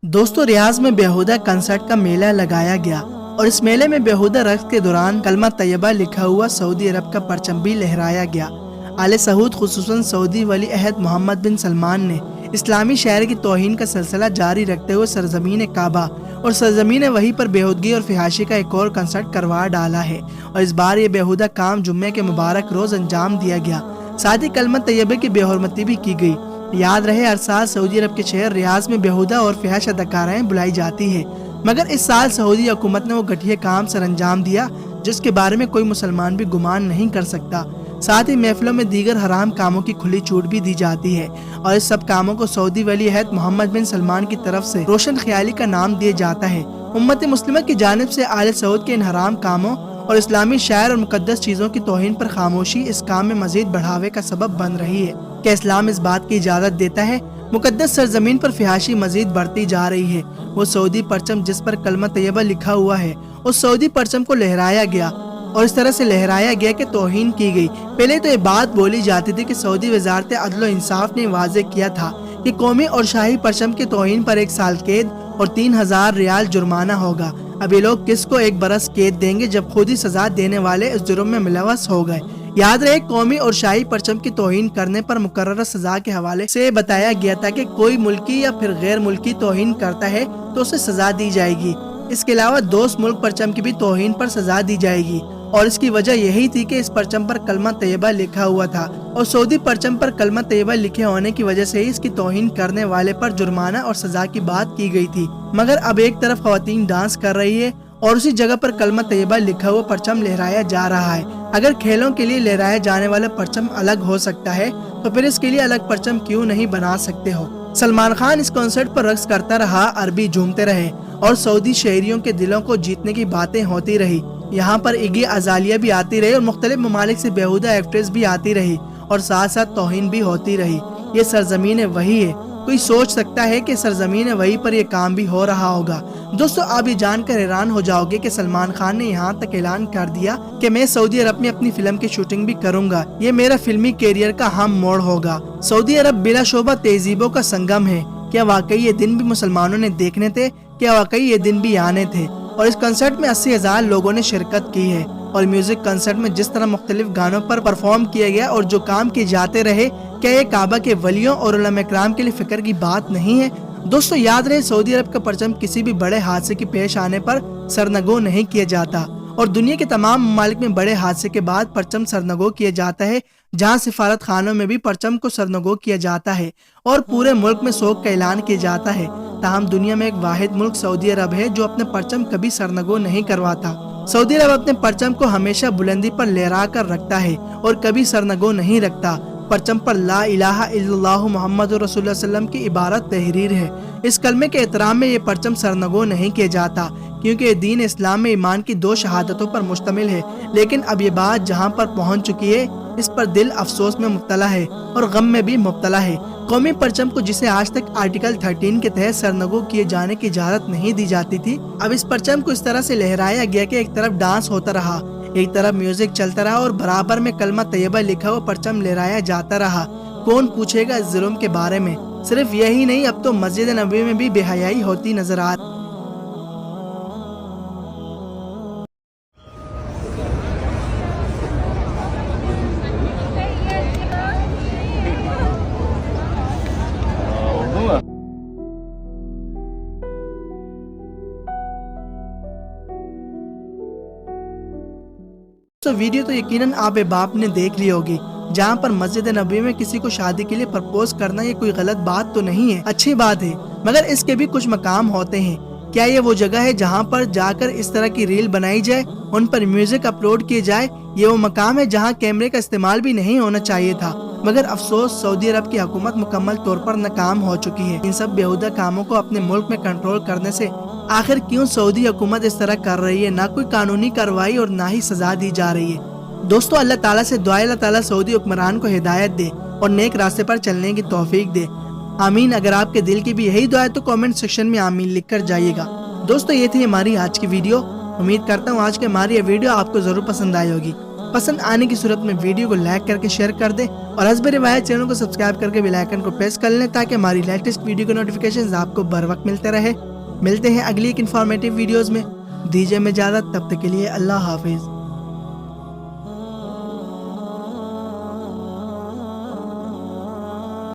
दोस्तों, रियाज में बेहुदा कंसर्ट का मेला लगाया गया और इस मेले में बेहुदा रक्स के दौरान कलमा तैयबा लिखा हुआ सऊदी अरब का परचम भी लहराया गया। आले सऊद खुसूसन सऊदी वली अहद मोहम्मद बिन सलमान ने इस्लामी शहर की तौहीन का सिलसिला जारी रखते हुए सरजमीन काबा और सरजमीन वही पर बेहुदगी और फिहाशी का एक और कंसर्ट करवा डाला है और इस बार ये बेहुदा काम जुम्मे के मुबारक रोज अंजाम दिया गया। साथ ही कलमा तैयबे की बेहुरमती भी की गई। याद रहे, हर साल सऊदी अरब के शहर रियाज में बेहुदा और फहश अदाकाराएं बुलाई जाती है, मगर इस साल सऊदी हुकूमत ने वो घटिया काम सर अंजाम दिया जिसके बारे में कोई मुसलमान भी गुमान नहीं कर सकता। साथ ही महफिलों में दीगर हराम कामों की खुली छूट भी दी जाती है और इस सब कामों को सऊदी वली अहद मोहम्मद बिन सलमान की तरफ से रोशन ख्याली का नाम दिया जाता है। उम्मत मुस्लिमा की जानिब से आले सऊद के इन हराम कामों और इस्लामी शायर और मुकद्दस चीजों की तौहीन पर खामोशी इस काम में मजीद बढ़ावे का सबब बन रही है। क्या इस्लाम इस बात की इजाजत देता है? मुकद्दस सरजमीन पर फिहाशी मजीद बढ़ती जा रही है। वो सऊदी परचम जिस पर कलमा तैयबा लिखा हुआ है, उस सऊदी परचम को लहराया गया और इस तरह से लहराया गया कि तौहीन की गई। पहले तो ये बात बोली जाती थी कि सऊदी वजारत अदल व इंसाफ ने वाज़े किया था कि कौमी और शाही परचम की तौहीन पर 1 साल कैद और 3000 रियाल जुर्माना होगा। अब ये लोग किसको 1 बरस कैद देंगे जब खुद ही सजा देने वाले इस जुर्म में मुलव्वस हो गए। याद रहे, कौमी और शाही परचम की तौहीन करने पर मुकर्रर सजा के हवाले से बताया गया था कि कोई मुल्की या फिर गैर मुल्की तौहीन करता है तो उसे सजा दी जाएगी। इसके अलावा दोस्त मुल्क परचम की भी तौहीन पर सजा दी जाएगी और इसकी वजह यही थी कि इस परचम पर कलमा तैयबा लिखा हुआ था और सऊदी परचम पर कलमा तैयबा लिखे होने की वजह से ही इसकी तौहीन करने वाले पर जुर्माना और सजा की बात की गई थी। मगर अब एक तरफ खवातीन डांस कर रही है और उसी जगह पर कलमा तैयबा लिखा हुआ परचम लहराया जा रहा है। अगर खेलों के लिए लहराया जाने वाला परचम अलग हो सकता है तो फिर इसके लिए अलग परचम क्यों नहीं बना सकते हो? सलमान खान इस कॉन्सर्ट पर रक्स करता रहा, अरबी झूमते रहे और सऊदी शहरियों के दिलों को जीतने की बातें होती रही। यहाँ पर इगी अजालिया भी आती रही और मुख्तलिफ ममालिक से बेहुदा एक्ट्रेस भी आती रही और साथ साथ तौहीन भी होती रही। ये सरजमीन वही है। कोई सोच सकता है कि सरजमीन वही पर ये काम भी हो रहा होगा। दोस्तों, आप ये जानकर हैरान हो जाओगे कि सलमान खान ने यहाँ तक ऐलान कर दिया कि मैं सऊदी अरब में अपनी फिल्म की शूटिंग भी करूंगा। ये मेरा फिल्मी कैरियर का अहम मोड़ होगा। सऊदी अरब बिला शोबा तहजीबों का संगम है। क्या वाकई ये दिन भी मुसलमानों ने देखने थे? क्या वाकई ये दिन भी आने थे? और इस कंसर्ट में 80,000 लोगों ने शिरकत की है और म्यूजिक कंसर्ट में जिस तरह मुख्तलिफ गानों पर परफॉर्म किया गया और जो काम किए जाते रहे, क्या ये काबा के वलियों और उलमा इकराम के लिए फिक्र की बात नहीं है? दोस्तों, याद रहे, सऊदी अरब का परचम किसी भी बड़े हादसे के पेश आने पर सरनगो नहीं किया जाता और दुनिया के तमाम ममालिक में बड़े हादसे के बाद परचम सरनगो किया जाता है। जहाँ सिफारत खानों में भी परचम को सरनगो किया जाता है और पूरे मुल्क में शोक का ऐलान किया जाता है। ताहम दुनिया में एक वाहिद मुल्क सऊदी अरब है जो अपने परचम कभी सरनगो नहीं करवाता। सऊदी अरब अपने परचम को हमेशा बुलंदी पर लहरा कर रखता है और कभी सरनगो नहीं रखता। परचम पर ला इलाहा इल्लल्लाहु मुहम्मदुर रसूलुल्लाह सल्लल्लाहु अलैहि वसल्लम की इबारत तहरीर है। इस कलमे के एहतराम में ये परचम सरनगो नहीं किया जाता क्योंकि ये दीन इस्लाम में ईमान की 2 शहादतों पर मुश्तमिल है। लेकिन अब ये बात जहाँ पर पहुँच चुकी है, इस पर दिल अफसोस में मुब्तला है और गम में भी मुब्तला है। कौमी परचम को जिसे आज तक आर्टिकल 13 के तहत सरनगो किए जाने की इजाजत नहीं दी जाती थी, अब इस परचम को इस तरह से लहराया गया कि एक तरफ डांस होता रहा, एक तरफ म्यूजिक चलता रहा और बराबर में कलमा तैयबा लिखा हुआ परचम लहराया जाता रहा। कौन पूछेगा इस जुल्म के बारे में? सिर्फ यही नहीं, अब तो मस्जिद नबवी में भी बेहयाई होती नजर आ रही। तो वीडियो तो यकीनन आप बाप ने देख ली होगी, जहाँ पर मस्जिद नबी में किसी को शादी के लिए प्रपोज करना ये कोई गलत बात तो नहीं है, अच्छी बात है, मगर इसके भी कुछ मकाम होते हैं। क्या ये वो जगह है जहाँ पर जाकर इस तरह की रील बनाई जाए, उन पर म्यूजिक अपलोड किए जाए? ये वो मकाम है जहाँ कैमरे का इस्तेमाल भी नहीं होना चाहिए था। मगर अफसोस, सऊदी अरब की हुकूमत मुकम्मल तौर पर नाकाम हो चुकी है। इन सब बेहुदा कामों को अपने मुल्क में कंट्रोल करने से आखिर क्यों सऊदी हुकूमत इस तरह कर रही है? ना कोई कानूनी कार्रवाई और ना ही सजा दी जा रही है। दोस्तों, अल्लाह ताला से दुआ, अल्लाह ताला सऊदी हुक्मरान को हिदायत दे और नेक रास्ते पर चलने की तौफीक दे। आमीन। अगर आपके दिल की भी यही दुआ है तो कमेंट सेक्शन में आमीन लिख कर जाइएगा। दोस्तों, ये थी हमारी आज की वीडियो। उम्मीद करता हूँ आज की हमारी ये वीडियो आपको जरूर पसंद आई होगी। पसंद आने की सूरत में वीडियो को लाइक करके शेयर कर दें और हस्ब रिवायत चैनल को सब्सक्राइब करके बेल आइकन को प्रेस कर लें ताकि हमारी लेटेस्ट वीडियो के नोटिफिकेशंस आपको बर वक्त मिलते रहे। मिलते हैं अगली एक इन्फॉर्मेटिव वीडियोस में। दीजिए में इजाज़त, तब तक के लिए अल्लाह हाफिज़।